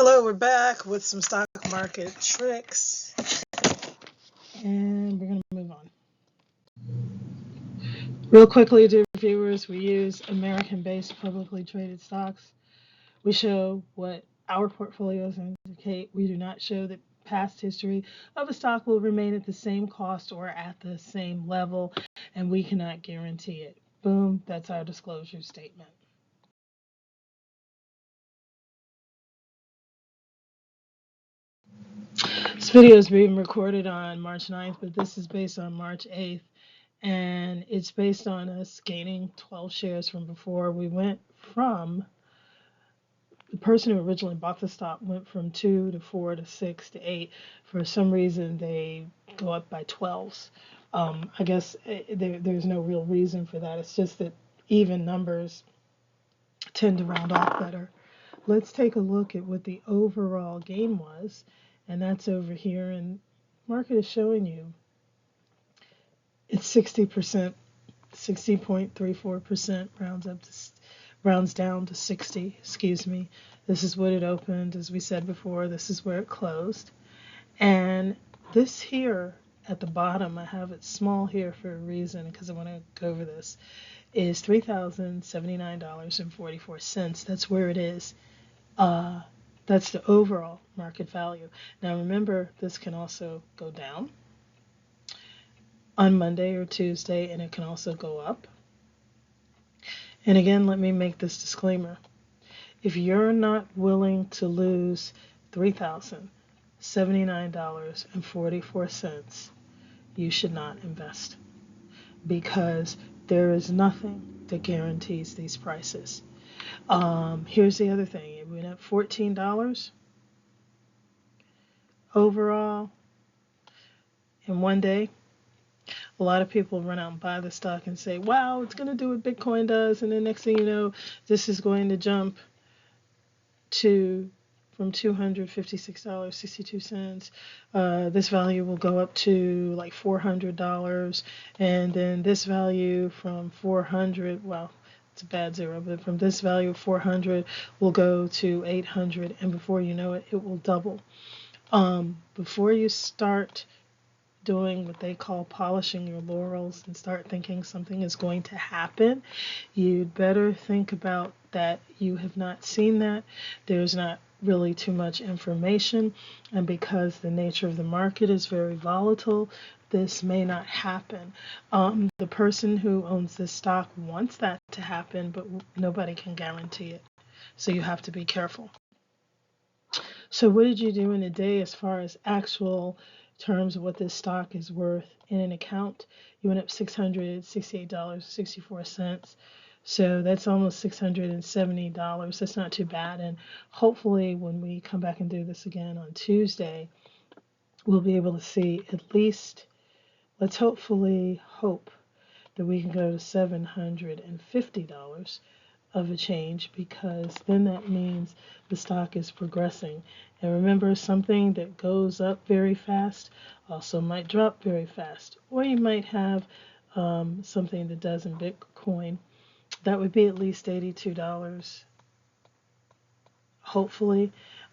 Hello, we're back with some stock market tricks, and we're going to move on. Real quickly, dear viewers, we use American-based publicly traded stocks. We show what our portfolios indicate. We do not show that past history of a stock will remain at the same cost or at the same level, and we cannot guarantee it. Boom, that's our disclosure statement. This video is being recorded on March 9th, but this is based on March 8th. And it's based on us gaining 12 shares from before. We went from, the person who originally bought the stock went from 2 to 4 to 6 to 8. For some reason, they go up by 12s. I guess there's no real reason for that. It's just that even numbers tend to round off better. Let's take a look at what the overall gain was, and that's over here. And market is showing you it's 60%. 60.34% rounds down to 60. Excuse me. This is what it opened. As we said before, this is where it closed. And this here at the bottom, I have it small here for a reason because I want to go over this, is $3,079.44. That's where it is. That's the overall market value. Now remember, this can also go down on Monday or Tuesday, and it can also go up. And again, let me make this disclaimer. If you're not willing to lose $3,079.44, you should not invest, because there is nothing that guarantees these prices. Here's the other thing. It went up $14 overall in one day. A lot of people run out and buy the stock and say, wow, it's going to do what Bitcoin does. And then next thing you know, this is going to jump to from $256.62. This value will go up to like $400. And then this value from 400, well, it's a bad zero, but from this value of 400 will go to 800. And before you know it, it will double. Before you start doing what they call polishing your laurels and start thinking something is going to happen, you'd better think about that you have not seen that. There's not really too much information, and because the nature of the market is very volatile, this may not happen. The person who owns this stock wants that to happen, but nobody can guarantee it. So you have to be careful. So what did you do in a day as far as actual terms of what this stock is worth in an account? You went up $668.64. So that's almost $670. That's not too bad. And hopefully when we come back and do this again on Tuesday, we'll be able to see at least, let's hopefully hope that we can go to $750 of a change, because then that means the stock is progressing. And remember, something that goes up very fast also might drop very fast. Or you might have something that does in Bitcoin. That would be at least $82, hopefully.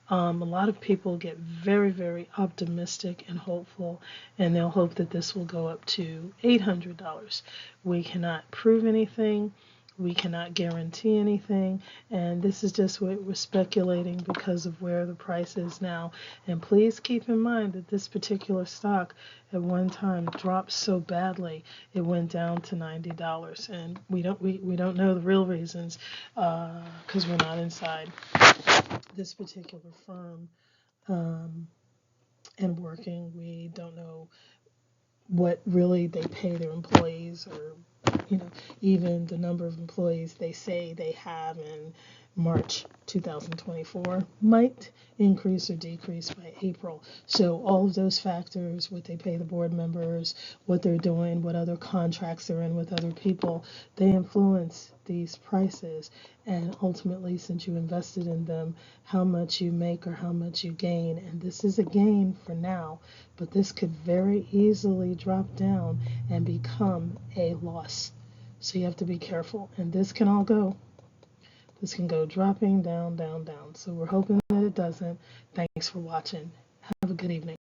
A lot of people get very, very optimistic and hopeful, and they'll hope that this will go up to $800. We cannot prove anything. We cannot guarantee anything, and this is just what we're speculating because of where the price is now. And please keep in mind that this particular stock at one time dropped so badly it went down to $90, and we don't know the real reasons because we're not inside this particular firm and working. We don't know what really they pay their employees, or even the number of employees they say they have in March 2024 might increase or decrease by April. So all of those factors, what they pay the board members, what they're doing, what other contracts they're in with other people, they influence these prices. And ultimately, since you invested in them, how much you make or how much you gain. And this is a gain for now, but this could very easily drop down and become a loss. So you have to be careful. And this can all go. This can go dropping down, down, down. So we're hoping that it doesn't. Thanks for watching. Have a good evening.